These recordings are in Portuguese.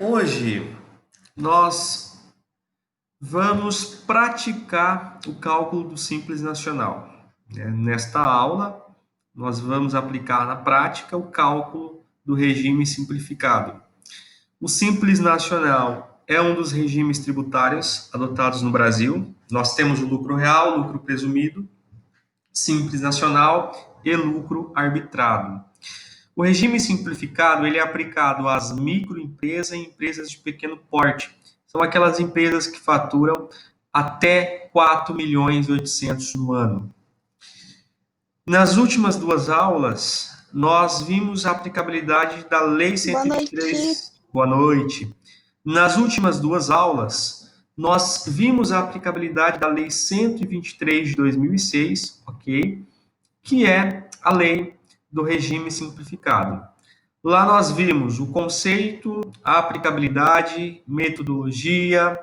Hoje nós vamos praticar o cálculo do Simples Nacional. Nesta aula, nós vamos aplicar na prática o cálculo do regime simplificado. O Simples Nacional é um dos regimes tributários adotados no Brasil. Nós temos o lucro real, lucro presumido, Simples Nacional e lucro arbitrado. O regime simplificado ele é aplicado às microempresas e empresas de pequeno porte. São aquelas empresas que faturam até 4.800.000 no ano. Nas últimas duas aulas, nós vimos a aplicabilidade da Lei 123. Boa noite. Nas últimas duas aulas, nós vimos a aplicabilidade da Lei 123 de 2006, ok? Que é a lei do regime simplificado. Lá nós vimos o conceito, a aplicabilidade, metodologia.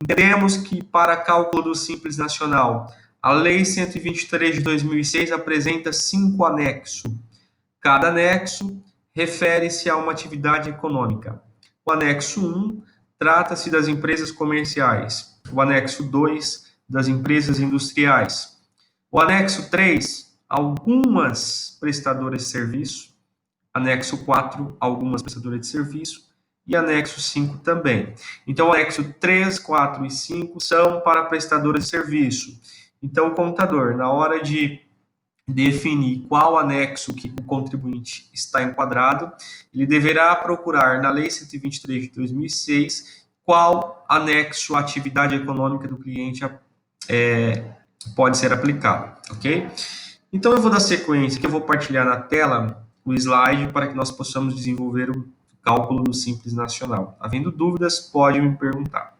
Entendemos que para cálculo do Simples Nacional, a Lei 123 de 2006 apresenta 5 anexos. Cada anexo refere-se a uma atividade econômica. O anexo 1 trata-se das empresas comerciais. O anexo 2, das empresas industriais. O anexo 3, algumas prestadoras de serviço. Anexo 4, algumas prestadoras de serviço. E anexo 5 também. Então, o anexo 3, 4 e 5 são para prestadoras de serviço. Então, o contador, na hora de definir qual anexo que o contribuinte está enquadrado, ele deverá procurar na Lei 123 de 2006 qual anexo à atividade econômica do cliente pode ser aplicado, ok? Então, eu vou dar sequência aqui, eu vou partilhar na tela o slide para que nós possamos desenvolver o cálculo do Simples Nacional. Havendo dúvidas, pode me perguntar.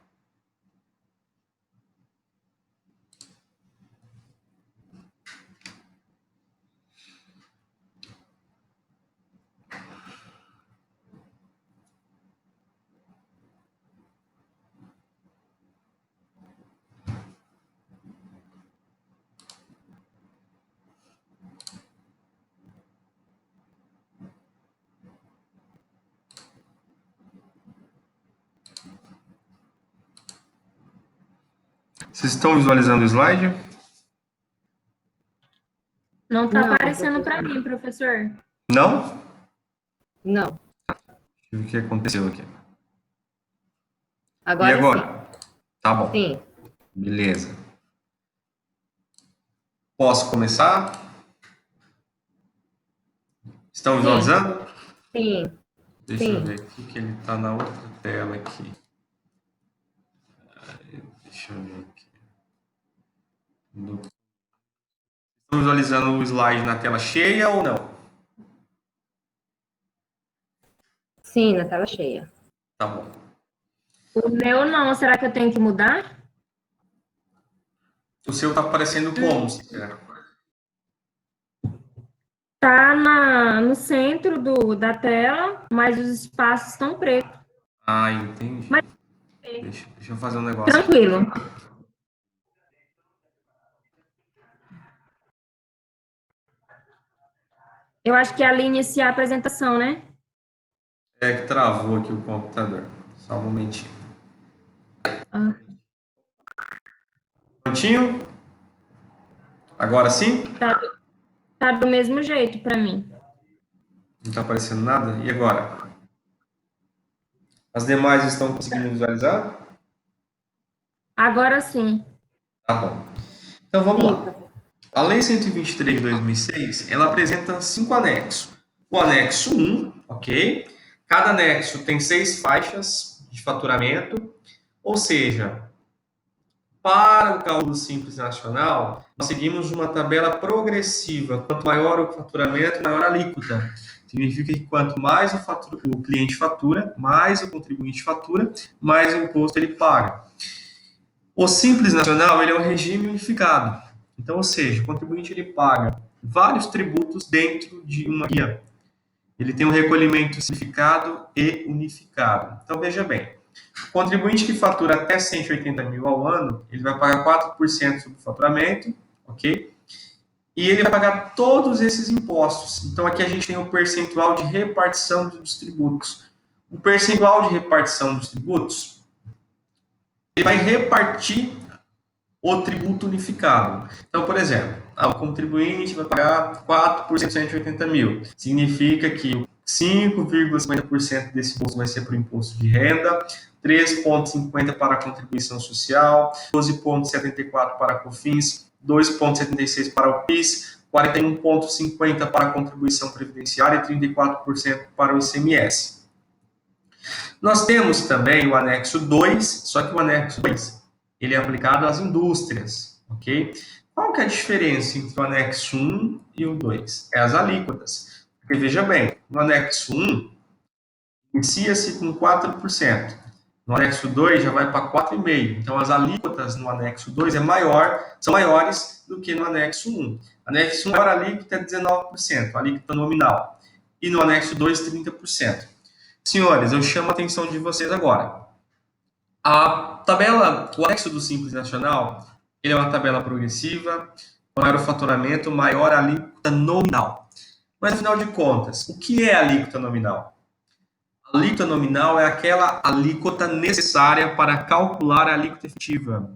Vocês estão visualizando o slide? Não está aparecendo para mim, professor. Não? Não. Deixa eu ver o que aconteceu aqui. Agora, e agora? Sim. Tá bom. Sim. Beleza. Posso começar? Estão visualizando? Sim. Deixa eu ver aqui que ele está na outra tela aqui. Deixa eu ver aqui. Estão visualizando o slide na tela cheia ou não? Sim, na tela cheia. Tá bom. O meu não. Será que eu tenho que mudar? O seu está aparecendo como? Tá no centro da tela, mas os espaços estão pretos. Ah, entendi. Mas... Deixa eu fazer um negócio. Tranquilo. Eu acho que é ali iniciar a apresentação, né? É que travou aqui o computador. Só um momentinho. Prontinho? Agora sim? Tá do mesmo jeito para mim. Não está aparecendo nada? E agora? As demais estão conseguindo visualizar? Agora sim. Tá bom. Então vamos lá. A Lei 123 de 2006, ela apresenta 5 anexos. O anexo 1, ok? Cada anexo tem 6 faixas de faturamento, ou seja, para o cálculo simples nacional, nós seguimos uma tabela progressiva. Quanto maior o faturamento, maior a alíquota. Significa que quanto mais o cliente fatura, mais o contribuinte fatura, mais o imposto ele paga. O Simples Nacional ele é um regime unificado. Então, ou seja, o contribuinte ele paga vários tributos dentro de uma guia. Ele tem um recolhimento simplificado e unificado. Então, veja bem, o contribuinte que fatura até 180 mil ao ano, ele vai pagar 4% sobre o faturamento, ok? E ele vai pagar todos esses impostos. Então, aqui a gente tem o percentual de repartição dos tributos. o percentual de repartição dos tributos, ele vai repartir o tributo unificado. Então, por exemplo, o contribuinte vai pagar 4% de 180 mil. Significa que 5,50% desse imposto vai ser para o imposto de renda, 3,50% para a contribuição social, 12,74% para a COFINS, 2,76% para o PIS, 41,50% para a contribuição previdenciária e 34% para o ICMS. Nós temos também o anexo 2, só que o anexo 2 ele é aplicado às indústrias, ok? Qual que é a diferença entre o anexo 1 e o 2? É as alíquotas. Porque, veja bem, no anexo 1, inicia-se com 4%. No anexo 2 já vai para 4,5%. Então, as alíquotas no anexo 2 são maiores do que no anexo 1. Anexo 1, a maior alíquota é 19%, a alíquota nominal. E no anexo 2, 30%. Senhores, eu chamo a atenção de vocês agora. A tabela, o anexo do Simples Nacional, ele é uma tabela progressiva, maior o faturamento, maior a alíquota nominal. Mas, afinal de contas, o que é a alíquota nominal? A alíquota nominal é aquela alíquota necessária para calcular a alíquota efetiva.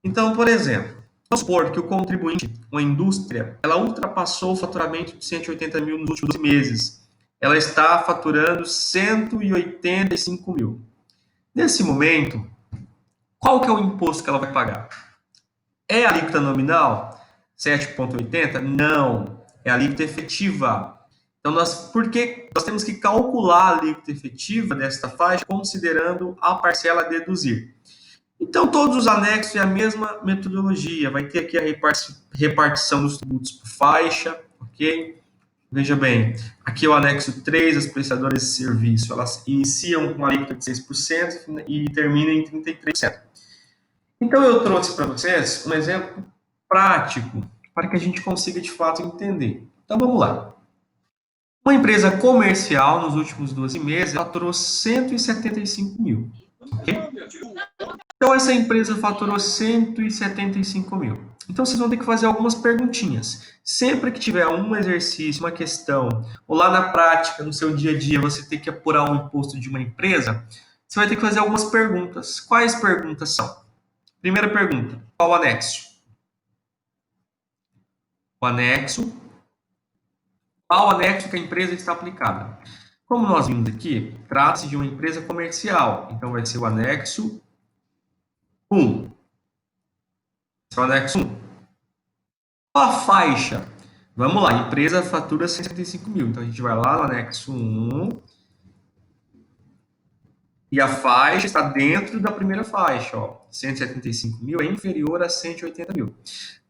Então, por exemplo, vamos supor que o contribuinte, uma indústria, ela ultrapassou o faturamento de 180 mil nos últimos 12 meses. Ela está faturando 185 mil. Nesse momento, qual que é o imposto que ela vai pagar? É a alíquota nominal? 7,80? Não. É a alíquota efetiva. Então, porque nós temos que calcular a alíquota efetiva desta faixa considerando a parcela a deduzir. Então, todos os anexos têm a mesma metodologia. Vai ter aqui a repartição dos tributos por faixa, ok? Veja bem, aqui é o anexo 3, as prestadoras de serviço, elas iniciam com uma alíquota de 6% e terminam em 33%. Então, eu trouxe para vocês um exemplo prático para que a gente consiga, de fato, entender. Então, vamos lá. Uma empresa comercial, nos últimos 12 meses, faturou 175 mil. Okay? Então, essa empresa faturou 175 mil. Então, vocês vão ter que fazer algumas perguntinhas. Sempre que tiver um exercício, uma questão, ou lá na prática, no seu dia a dia, você tem que apurar um imposto de uma empresa, você vai ter que fazer algumas perguntas. Quais perguntas são? Primeira pergunta, qual o anexo? O anexo. Qual anexo que a empresa está aplicada? Como nós vimos aqui, trata-se de uma empresa comercial. Então, vai ser o anexo 1. Esse é o anexo 1. Qual a faixa? Vamos lá, a empresa fatura 175 mil. Então, a gente vai lá no anexo 1. E a faixa está dentro da primeira faixa. Ó. 175 mil é inferior a 180 mil.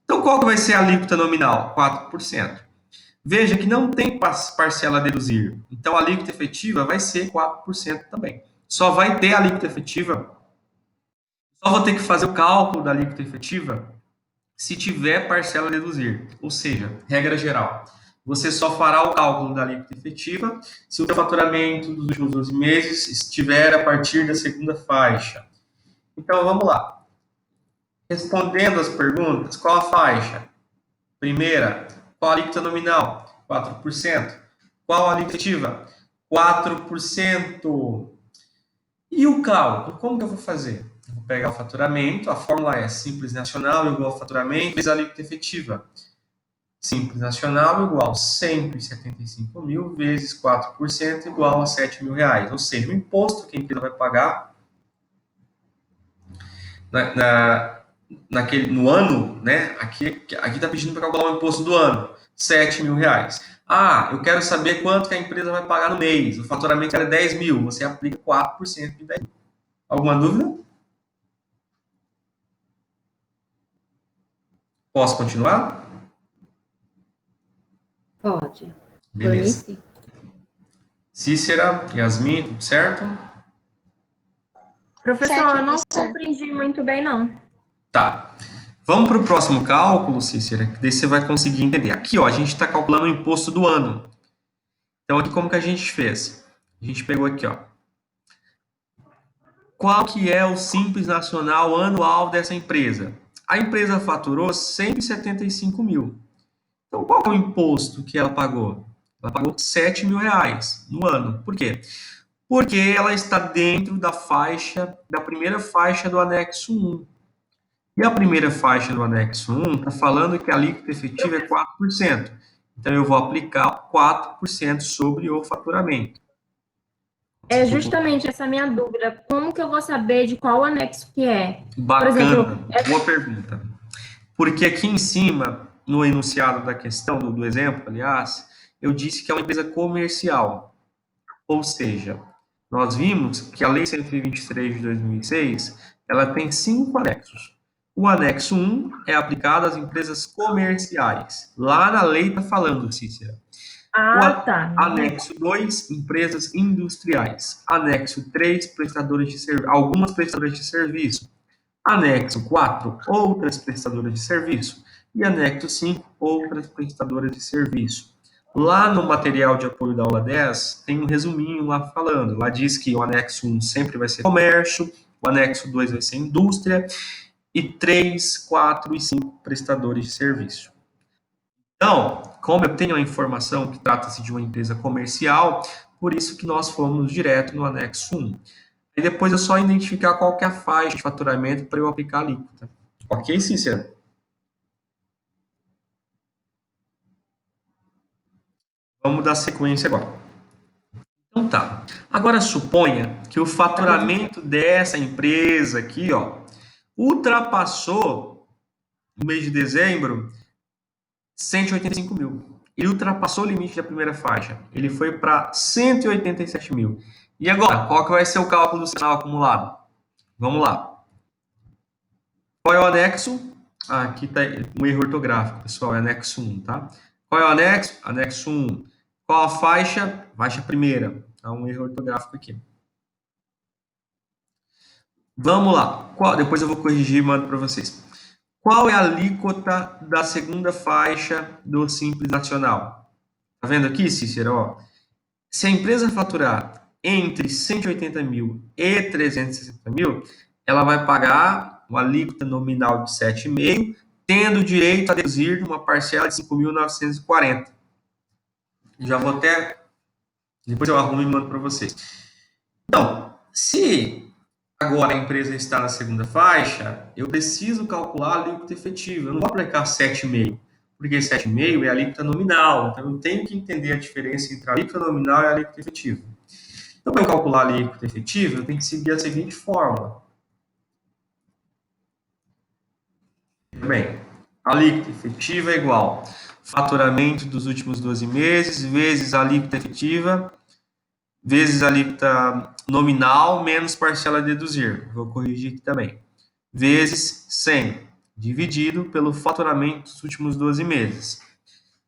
Então, qual que vai ser a alíquota nominal? 4%. Veja que não tem parcela a deduzir. Então, a alíquota efetiva vai ser 4% também. Só vai ter a alíquota efetiva. Só vou ter que fazer o cálculo da alíquota efetiva se tiver parcela a deduzir. Ou seja, regra geral. Você só fará o cálculo da alíquota efetiva se o seu faturamento dos últimos 12 meses estiver a partir da segunda faixa. Então, vamos lá. Respondendo as perguntas, qual a faixa? Primeira, qual a alíquota nominal? 4%. Qual a alíquota efetiva? 4%. E o cálculo? Como que eu vou fazer? Eu vou pegar o faturamento, a fórmula é Simples Nacional igual ao faturamento vezes a alíquota efetiva. Simples Nacional igual 175 mil vezes 4% igual a 7 mil reais. Ou seja, o imposto que a empresa vai pagar no ano, né? Aqui está pedindo para calcular o imposto do ano, 7 mil reais. Ah, eu quero saber quanto que a empresa vai pagar no mês. O faturamento era 10 mil, você aplica 4% de 10 mil. Alguma dúvida? Posso continuar? Pode. Beleza. Cícera, Yasmin, tudo certo? Professor, certo, eu não compreendi muito bem, não. Tá. Vamos para o próximo cálculo, Cícera, que daí você vai conseguir entender. Aqui, ó, a gente está calculando o imposto do ano. Então, aqui como que a gente fez? A gente pegou aqui, ó. Qual que é o Simples Nacional anual dessa empresa? A empresa faturou 175 mil. Então, qual é o imposto que ela pagou? Ela pagou 7 mil reais no ano. Por quê? Porque ela está dentro da primeira faixa do anexo 1. E a primeira faixa do anexo 1 está falando que a alíquota efetiva é 4%. Então, eu vou aplicar 4% sobre o faturamento. É justamente essa minha dúvida. Como que eu vou saber de qual anexo que é? Por exemplo, Bacana, boa pergunta. Porque aqui em cima, no enunciado da questão, do exemplo, aliás, eu disse que é uma empresa comercial. Ou seja, nós vimos que a Lei 123 de 2006, ela tem 5 anexos. O anexo 1 é aplicado às empresas comerciais. Lá na lei está falando, Cícera. tá. Anexo 2, empresas industriais. Anexo 3, algumas prestadoras de serviço. Anexo 4, outras prestadoras de serviço. E anexo 5, outras prestadoras de serviço. Lá no material de apoio da aula 10, tem um resuminho lá falando. Lá diz que o anexo 1 sempre vai ser comércio, o anexo 2 vai ser indústria, e 3, 4 e 5 prestadores de serviço. Então, como eu tenho a informação que trata-se de uma empresa comercial, por isso que nós fomos direto no anexo 1. E depois é só identificar qual que é a faixa de faturamento para eu aplicar a alíquota. Ok, Cícera? Vamos dar sequência agora. Então tá. Agora suponha que o faturamento dessa empresa aqui, ó, ultrapassou no mês de dezembro 185 mil. Ele ultrapassou o limite da primeira faixa. Ele foi para 187 mil. E agora, qual que vai ser o cálculo do sinal acumulado? Vamos lá. Qual é o anexo? Aqui está um erro ortográfico, pessoal. É anexo 1, tá? Qual é o anexo? Anexo 1. Qual a faixa? Faixa primeira. Tá um erro ortográfico aqui. Vamos lá. Depois eu vou corrigir e mando para vocês. Qual é a alíquota da segunda faixa do Simples Nacional? Tá vendo aqui, Cícero? Ó, se a empresa faturar entre 180 mil e 360 mil, ela vai pagar uma alíquota nominal de 7,5%, tendo direito a deduzir uma parcela de 5.940. Já vou até... Depois eu arrumo e mando para vocês. Então, se agora a empresa está na segunda faixa, eu preciso calcular a alíquota efetiva. Eu não vou aplicar 7,5%, porque 7,5% é a alíquota nominal. Então, eu tenho que entender a diferença entre a alíquota nominal e a alíquota efetiva. Então, para eu calcular a alíquota efetiva, eu tenho que seguir a seguinte fórmula. Bem, a alíquota efetiva é igual faturamento dos últimos 12 meses vezes a alíquota efetiva vezes a alíquota nominal menos parcela a deduzir. Vou corrigir aqui também. Vezes 100, dividido pelo faturamento dos últimos 12 meses.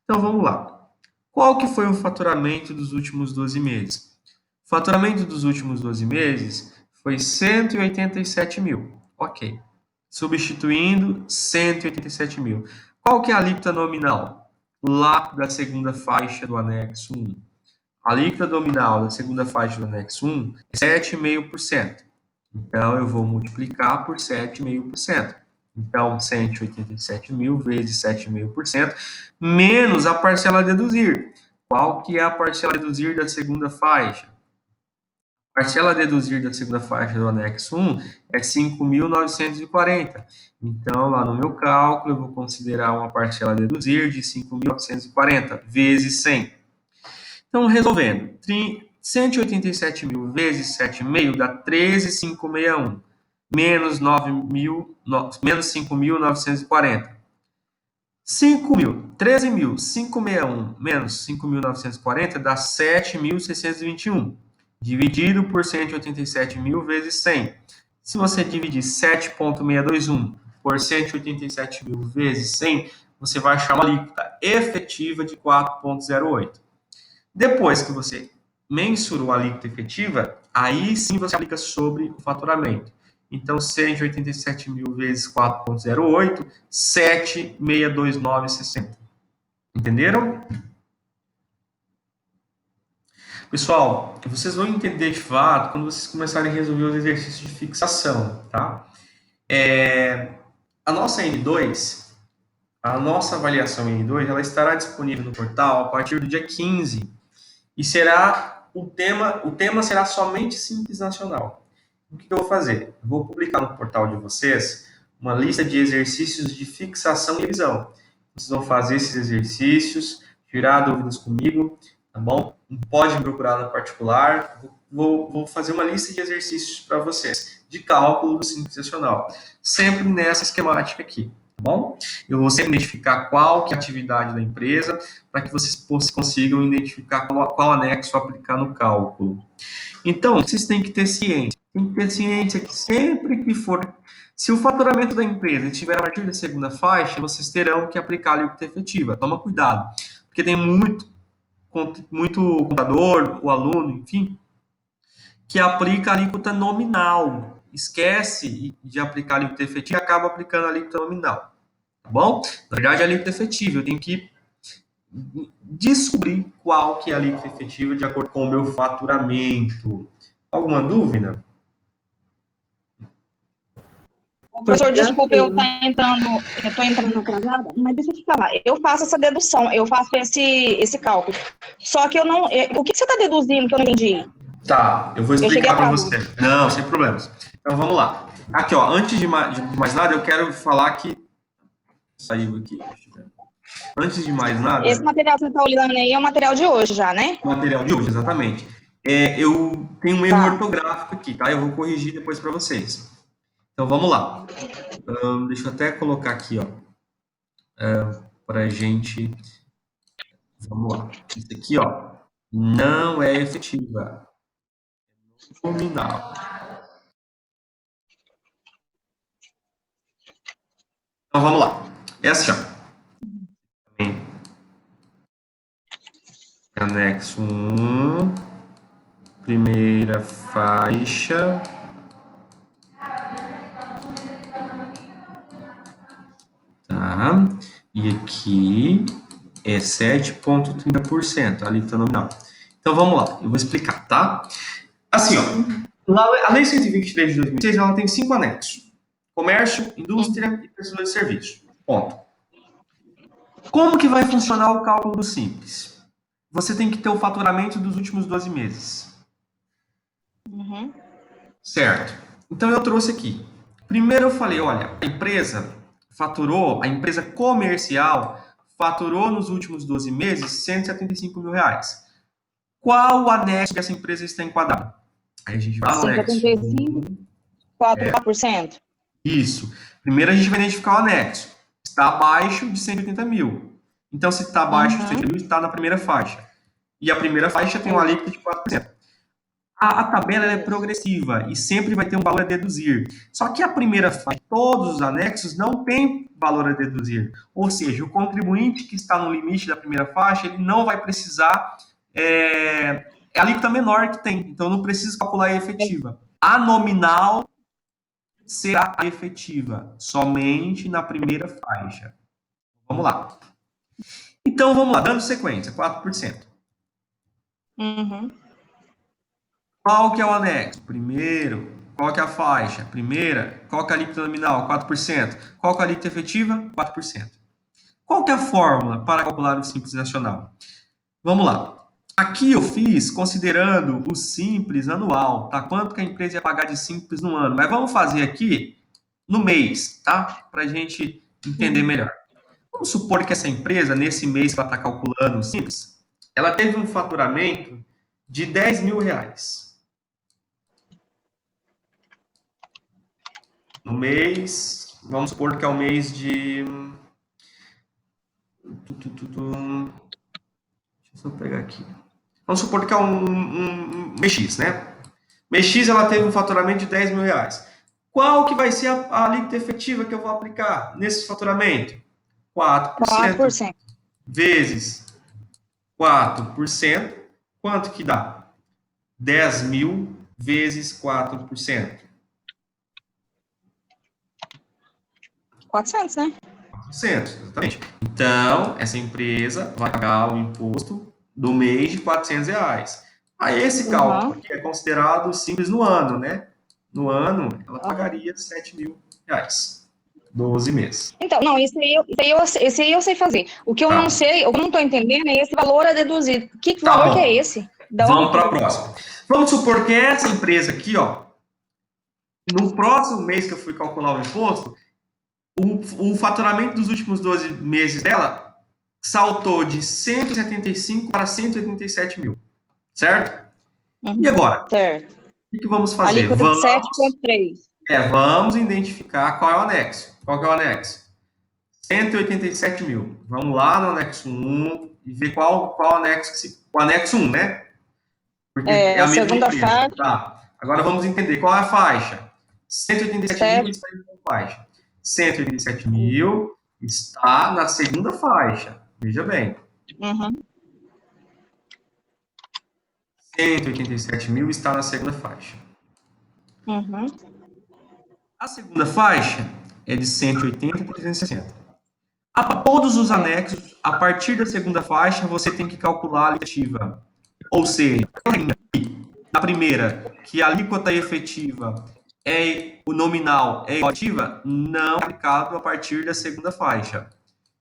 Então, vamos lá. Qual que foi o faturamento dos últimos 12 meses? O faturamento dos últimos 12 meses foi 187 mil. Ok. Substituindo 187 mil. Qual que é a alíquota nominal? Lá da segunda faixa do anexo 1. A alíquota nominal da segunda faixa do anexo 1 é 7,5%. Então, eu vou multiplicar por 7,5%. Então, 187 mil vezes 7,5%, menos a parcela a deduzir. Qual que é a parcela a deduzir da segunda faixa? A parcela a deduzir da segunda faixa do anexo 1 é 5.940. Então, lá no meu cálculo, eu vou considerar uma parcela a deduzir de 5.940 vezes 100. Então, resolvendo, 187 mil vezes 7,5 dá 13.561, menos 5.940. 13.561 menos 5.940 dá 7.621, dividido por 187 mil vezes 100. Se você dividir 7,621 por 187 mil vezes 100, você vai achar uma alíquota efetiva de 4,08. Depois que você mensurou a alíquota efetiva, aí sim você aplica sobre o faturamento. Então, 187 mil vezes 4,08, 7.629,60. Entenderam? Pessoal, vocês vão entender de fato quando vocês começarem a resolver os exercícios de fixação, tá? A nossa N2, a nossa avaliação N2, ela estará disponível no portal a partir do dia 15 e será o tema será somente Simples Nacional. O que eu vou fazer? Eu vou publicar no portal de vocês uma lista de exercícios de fixação e revisão. Vocês vão fazer esses exercícios, tirar dúvidas comigo, tá bom? Pode me procurar no particular. Vou fazer uma lista de exercícios para vocês, de cálculo do Simples Nacional. Sempre nessa esquemática aqui, tá bom? Eu vou sempre identificar qual que é a atividade da empresa, para que vocês consigam identificar qual anexo aplicar no cálculo. Então, vocês têm que ter ciência. Tem que ter ciência que sempre que for... Se o faturamento da empresa estiver a partir da segunda faixa, vocês terão que aplicar a alíquota efetiva. Toma cuidado, porque tem muito contador, o aluno, enfim, que aplica a alíquota nominal. Esquece de aplicar a alíquota efetiva e acaba aplicando a alíquota nominal. Tá bom? Na verdade, a alíquota efetiva, eu tenho que descobrir qual que é a alíquota efetiva de acordo com o meu faturamento. Alguma dúvida? Professor, desculpa, eu tô entrando atrasada, mas deixa eu te falar, eu faço essa dedução, eu faço esse cálculo. Só que eu não. O que você está deduzindo que eu não entendi? Tá, eu vou explicar para você. Não, sem problemas. Então vamos lá. Aqui, ó, antes de mais nada, eu quero falar que. Saiu aqui. Antes de mais nada. Esse material que você está olhando aí é o material de hoje já, né? O material de hoje, exatamente. Eu tenho um erro ortográfico aqui, tá? Eu vou corrigir depois para vocês. Então vamos lá. Deixa eu até colocar aqui, ó. Pra gente. Vamos lá. Isso aqui, ó. Não é efetiva. É nominal. Então vamos lá. É assim, ó. Anexo 1. Primeira faixa. Tá? E aqui é 7,30%, a alíquota nominal. Então vamos lá, eu vou explicar, tá? Assim, ó, a Lei 123 de 2006, ela tem 5 anexos: comércio, indústria e prestador de serviço. Ponto. Como que vai funcionar o cálculo do Simples? Você tem que ter o faturamento dos últimos 12 meses. Certo. Então eu trouxe aqui. Primeiro eu falei, olha, a empresa comercial faturou nos últimos 12 meses R$175 mil. Qual o anexo que essa empresa está enquadrada? Aí a gente vai no anexo. 175, 4%. Isso. Primeiro a gente vai identificar o anexo. Está abaixo de 180 mil. Então, se está abaixo de 180 mil, está na primeira faixa. E a primeira faixa tem uma alíquota de 4%. A tabela é progressiva e sempre vai ter um valor a deduzir. Só que a primeira faixa, todos os anexos, não tem valor a deduzir. Ou seja, o contribuinte que está no limite da primeira faixa, ele não vai precisar... É a alíquota menor que tem. Então, não precisa calcular a efetiva. A nominal será a efetiva, somente na primeira faixa. Vamos lá. Então, vamos lá, dando sequência, 4%. Qual que é o anexo? Primeiro. Qual que é a faixa? Primeira. Qual que é a alíquota nominal? 4%. Qual que é a alíquota efetiva? 4%. Qual que é a fórmula para calcular o Simples Nacional? Vamos lá. Aqui eu fiz considerando o Simples anual, tá? Quanto que a empresa ia pagar de Simples no ano. Mas vamos fazer aqui no mês, tá? Para a gente entender melhor. Vamos supor que essa empresa, nesse mês que ela está calculando o Simples, ela teve um faturamento de R$10 mil. No mês, vamos supor que é o mês de... Deixa eu pegar aqui. Vamos supor que é um mês X, né? Mês X ela teve um faturamento de R$10 mil. Qual que vai ser a alíquota efetiva que eu vou aplicar nesse faturamento? 4%. Vezes 4%. Quanto que dá? 10 mil vezes 4%. 400, né? 400, exatamente. Então, essa empresa vai pagar o imposto do mês de R$400. Aí, esse cálculo aqui é considerado simples no ano, né? No ano, ela pagaria R$7 mil. 12 meses. Então, não, esse aí eu sei fazer. O que eu não sei, eu não estou entendendo é esse valor a deduzir. Que valor que é esse? Vamos para a próxima. Vamos supor que essa empresa aqui, ó, no próximo mês que eu fui calcular o imposto, o faturamento dos últimos 12 meses dela saltou de 175 para 187 mil, certo? E agora? Certo. O que vamos fazer? Alíquota de 7,3. Vamos identificar qual é o anexo. Qual que é o anexo? 187 mil. Vamos lá no anexo 1 e ver qual anexo. O anexo 1, né? Porque é a mesma segunda empresa. faixa. Tá. Agora vamos entender qual é a faixa. 187 mil está em qual faixa? 187 mil está na segunda faixa. Veja bem. 187 mil está na segunda faixa. A segunda faixa é de 180 a 360. A todos os anexos, a partir da segunda faixa, você tem que calcular a alíquota. Ou seja, na primeira, que a alíquota efetiva é o nominal é ativa, não é aplicado a partir da segunda faixa.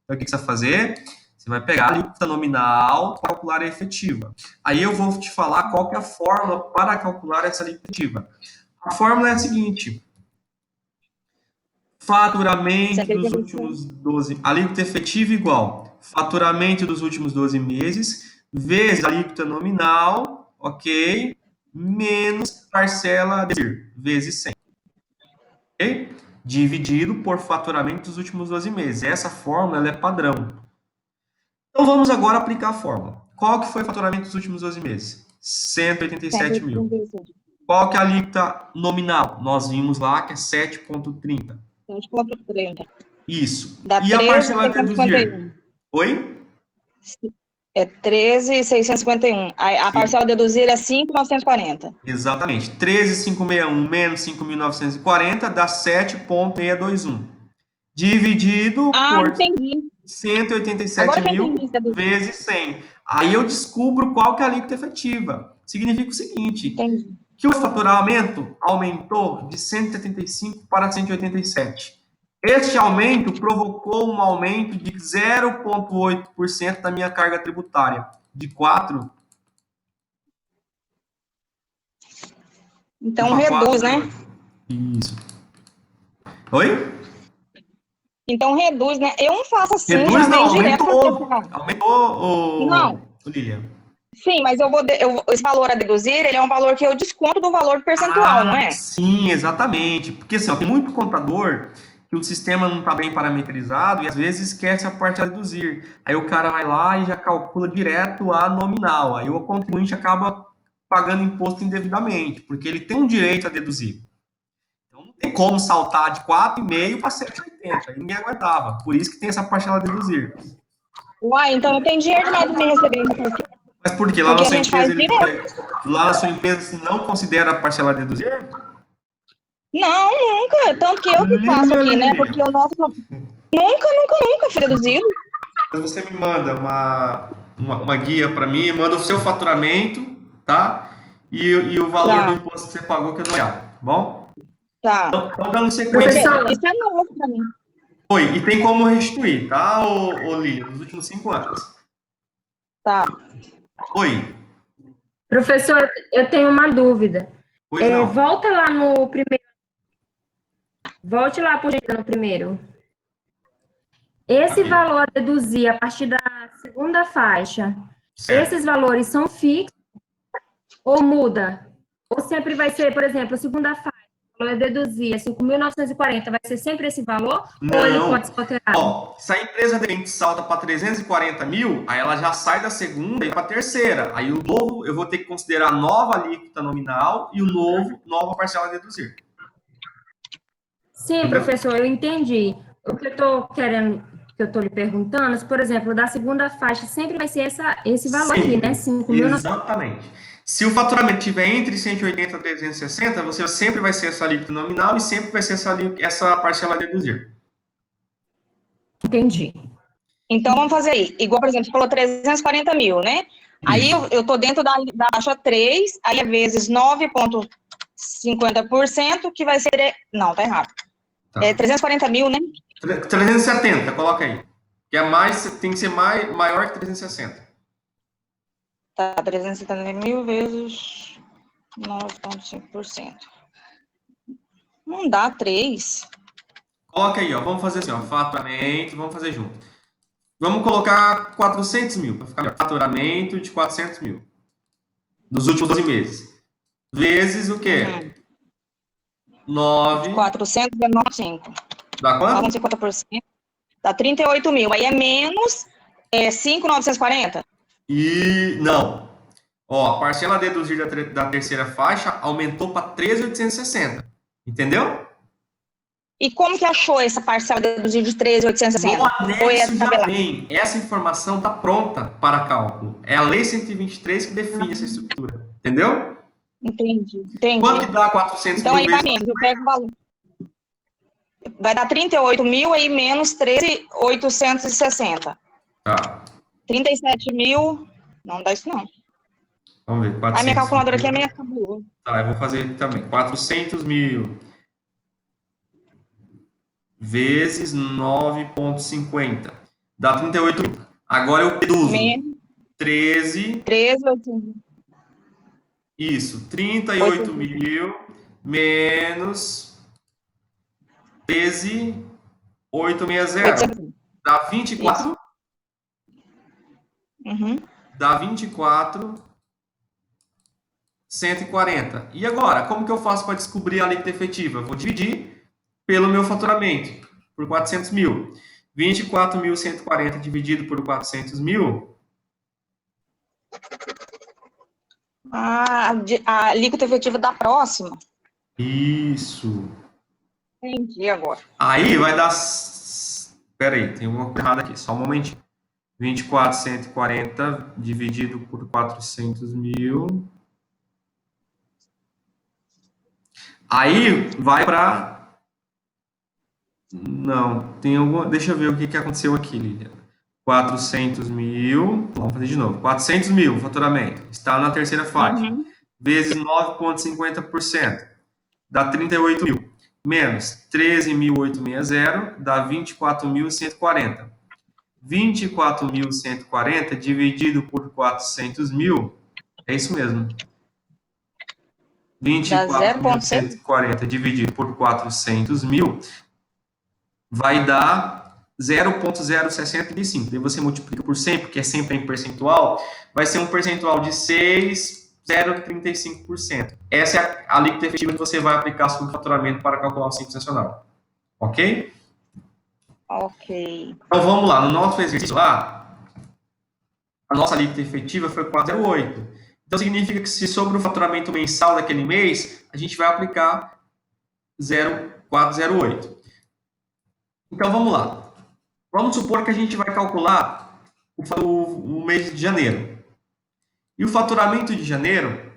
Então, o que você vai fazer? Você vai pegar a alíquota nominal para calcular a efetiva. Aí eu vou te falar qual que é a fórmula para calcular essa alíquota efetiva. A fórmula é a seguinte: faturamento dos últimos 12... Alíquota efetiva igual faturamento dos últimos 12 meses vezes alíquota nominal, ok? Menos parcela a deduzir, vezes 100. Ok? Dividido por faturamento dos últimos 12 meses. Essa fórmula ela é padrão. Então, vamos agora aplicar a fórmula. Qual que foi o faturamento dos últimos 12 meses? 187 mil. Qual que é a alíquota nominal? Nós vimos lá que é 7,30. 7,30. Isso. Dá E a parcela a deduzir? Oi? É 13,651. A parcela a deduzir é 5,940. Exatamente. 13,561 menos 5.940 dá 7,621. Dividido por entendi. 187 mil vezes 100. Aí eu descubro qual que é a alíquota efetiva. Significa o seguinte, que o faturamento aumentou de 175 para 187. Este aumento provocou um aumento de 0,8% da minha carga tributária. De 4%. Então reduz, 4, né? Isso. Oi? Então reduz, né? Eu não faço assim, reduz, já vem direto. Aumentou, não. Lilian. Sim, mas esse valor a deduzir, ele é um valor que eu desconto do valor percentual, não é? Sim, exatamente. Porque assim, ó, tem muito contador que o sistema não está bem parametrizado e às vezes esquece a parte a deduzir. Aí o cara vai lá e já calcula direto a nominal. Aí o contribuinte acaba pagando imposto indevidamente, porque ele tem um direito a deduzir. Então não tem como saltar de 4,5 para 7,80. Aí ninguém aguentava. Por isso que tem essa parcela a deduzir. Uai, então não tem dinheiro demais para receber isso. Mas por quê? Lá na sua empresa você não considera a parcela a deduzir? Não, nunca. Tanto que eu que faço aqui, né? Porque o nosso... Nunca foi deduzido. Você me manda uma guia para mim, manda o seu faturamento, tá? E o valor do imposto que você pagou, que eu dou olhar, tá bom? Tá. Então, dando sequência. Isso é novo para mim. Oi, e tem como restituir, tá, ô Lília, nos últimos 5 anos. Tá. Oi. Professor, eu tenho uma dúvida. Pois não. Volta lá no primeiro. Volte lá, por exemplo, no primeiro. Esse valor a deduzir a partir da segunda faixa, esses valores são fixos ou muda? Ou sempre vai ser, por exemplo, a segunda faixa, o valor a deduzir é 5.940, vai ser sempre esse valor? Não. Ou ele pode ser alterado? Ó, se a empresa de repente salta para 340 mil, aí ela já sai da segunda e para a terceira. Aí o novo, eu vou ter que considerar a nova alíquota nominal e nova parcela a deduzir. Sim, professor, eu entendi. O que eu estou querendo, que eu estou lhe perguntando, por exemplo, da segunda faixa sempre vai ser esse valor aqui, né? 5.900. Exatamente. Se o faturamento estiver entre 180 e 360, você sempre vai ser essa alíquota nominal e sempre vai ser essa parcela a deduzir. Entendi. Então, vamos fazer aí. Igual, por exemplo, você falou 340 mil, né? Aí eu estou dentro da faixa 3, aí é vezes 9,50%, que vai ser... Não, tá errado. Tá. É 340 mil, né? 370, coloca aí. Que é mais, tem que ser maior que 360. Tá, 370 mil vezes 9,5%. Não dá 3. Coloca aí, ó. Vamos fazer assim, ó. Faturamento, vamos fazer junto. Vamos colocar 400 mil, para ficar melhor. Faturamento de 400 mil. Nos últimos 12 meses. Vezes o quê? 9. 495. Dá quanto? 50%. Dá 38 mil. Aí é menos 5.940. E não. Ó, a parcela a deduzir da terceira faixa aumentou para 13.860. Entendeu? E como que achou essa parcela deduzir de 13.860? No anexo já vem. Essa informação está pronta para cálculo. É a Lei 123 que define essa estrutura. Entendeu? Entendi. Quanto que dá 400 então, mil aí vai vezes? menos, eu pego o valor. Vai dar 38 mil aí menos 13.860. Tá. 37 mil. Não dá isso, não. Vamos ver. 400 A minha calculadora aqui é mil. meio cabulosa. Tá, eu vou fazer aqui também. 400 mil vezes 9,50. Dá 38 mil. Agora eu deduzo. 13. 13.800. Isso. 38 mil menos 13.860. Dá 24. Uhum. Dá 24.140. E agora, como que eu faço para descobrir a alíquota efetiva? Eu vou dividir pelo meu faturamento, por 400 mil. 24.140 dividido por 400 mil. A alíquota efetiva da próxima. Isso. Entendi agora. Aí vai dar... Espera aí, tem uma coisa errada aqui, só um momentinho. 24.140 dividido por 400 mil. Aí vai para... Não, tem alguma... Deixa eu ver o que aconteceu aqui, Lilian. 400 mil... Vamos fazer de novo. 400 mil, faturamento. Está na terceira faixa. Uhum. Vezes 9,50%. Dá 38 mil. Menos 13.860 dá 24.140. 24.140 dividido por 400 mil, é isso mesmo. 24.140 dividido por 400 mil vai dar 0,065. Daí você multiplica por 100, porque é sempre em percentual, vai ser um percentual de 6,035%. Essa é a alíquota efetiva que você vai aplicar sobre o faturamento para calcular o Simples Nacional. Ok? Ok. Então vamos lá, no nosso exercício lá, a nossa alíquota efetiva foi 4,08. Então significa que se sobre o faturamento mensal daquele mês, a gente vai aplicar 0,408. Então vamos lá. Vamos supor que a gente vai calcular o mês de janeiro. E o faturamento de janeiro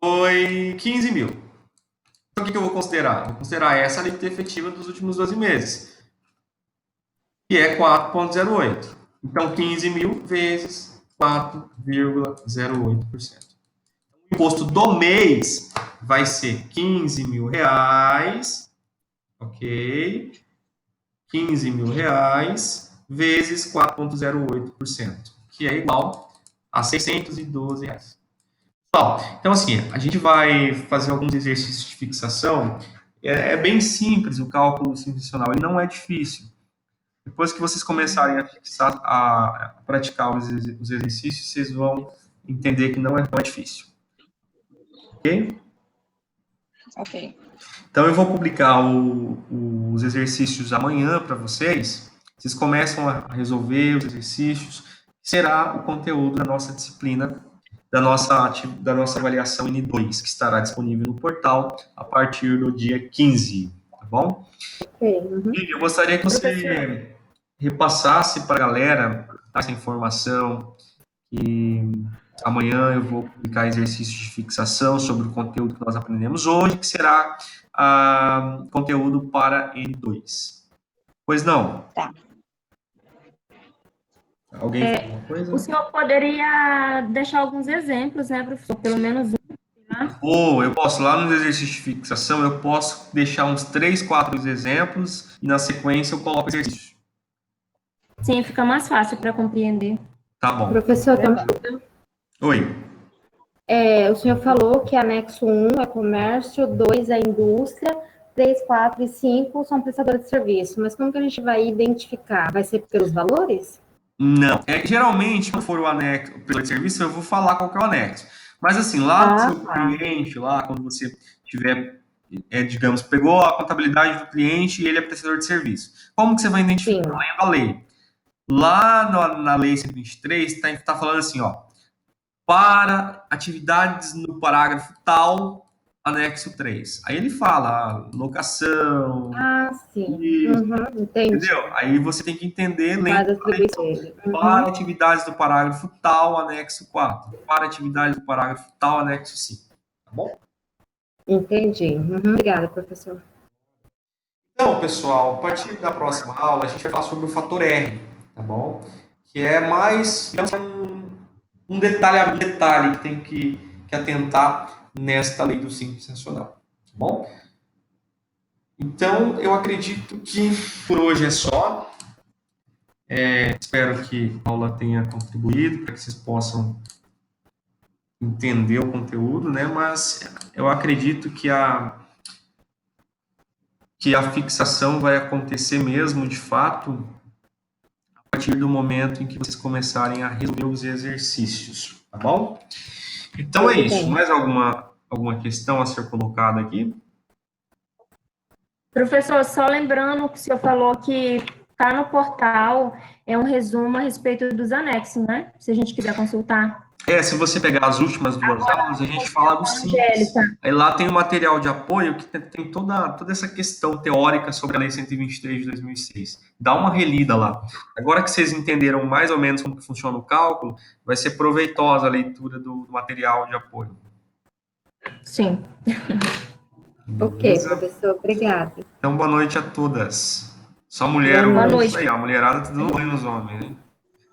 foi 15 mil. Então o que eu vou considerar? Vou considerar essa alíquota efetiva dos últimos 12 meses, que é 4,08. Então, 15 mil vezes 4,08%. O imposto do mês vai ser 15 mil reais, ok? 15 mil reais vezes 4,08%, que é igual a 612 reais. Então, assim, a gente vai fazer alguns exercícios de fixação. É bem simples o cálculo simplicional, ele não é difícil. Depois que vocês começarem a fixar, a praticar os exercícios, vocês vão entender que não é difícil. Ok? Ok. Então, eu vou publicar os exercícios amanhã para vocês. Vocês começam a resolver os exercícios. Será o conteúdo da nossa disciplina, da nossa avaliação N2, que estará disponível no portal a partir do dia 15. Tá bom? Uhum. Eu gostaria que você repassasse para a galera essa informação, que amanhã eu vou publicar exercícios de fixação sobre o conteúdo que nós aprendemos hoje, que será conteúdo para N2. Pois não? Tá. Alguém fala alguma coisa? O senhor poderia deixar alguns exemplos, né, professor? Pelo menos um. Eu posso, lá nos exercícios de fixação, eu posso deixar uns 3, 4 exemplos e na sequência eu coloco exercícios. Sim, fica mais fácil para compreender. Tá bom. Professor, Oi. O senhor falou que anexo 1 é comércio, 2 é indústria, 3, 4 e 5 são prestadores de serviço. Mas como que a gente vai identificar? Vai ser pelos valores? Não. Geralmente, quando for o anexo, o prestador de serviço, eu vou falar qual que é o anexo. Mas assim, lá no seu Tá. cliente, lá quando você tiver, digamos, pegou a contabilidade do cliente e ele é prestador de serviço. Como que você vai identificar? Sim. Lendo a lei. Lá na lei 123, está falando assim, ó, para atividades no parágrafo tal, anexo 3. Aí ele fala, locação, Sim. isso, Entendi. entendeu? Aí você tem que entender, lendo Faz a distribuição. para atividades do parágrafo tal, anexo 4. Para atividades do parágrafo tal, anexo 5. Tá bom? Entendi. Obrigada, professor. Então, pessoal, a partir da próxima aula, a gente vai falar sobre o fator R, tá bom? Que é mais um detalhe que tem que atentar nesta lei do Simples Nacional, tá bom? Então, eu acredito que por hoje é só. Espero que a aula tenha contribuído para que vocês possam entender o conteúdo, né? Mas eu acredito que a fixação vai acontecer mesmo, de fato, a partir do momento em que vocês começarem a resolver os exercícios, tá bom? Então é isso. Mais alguma questão a ser colocada aqui? Professor, só lembrando que o senhor falou que está no portal, é um resumo a respeito dos anexos, né? Se a gente quiser consultar. Se você pegar as últimas duas aulas, a gente fala do Simples. Angélica. Aí lá tem um material de apoio que tem toda essa questão teórica sobre a Lei 123 de 2006. Dá uma relida lá. Agora que vocês entenderam mais ou menos como que funciona o cálculo, vai ser proveitosa a leitura do material de apoio. Sim. Ok, Beleza? professor, obrigada. Então, boa noite a todas. Só mulher, Boa noite. Aí, a mulherada tá dando banho nos homens, né?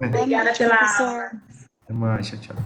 Obrigada pela Até mais, tchau, tchau.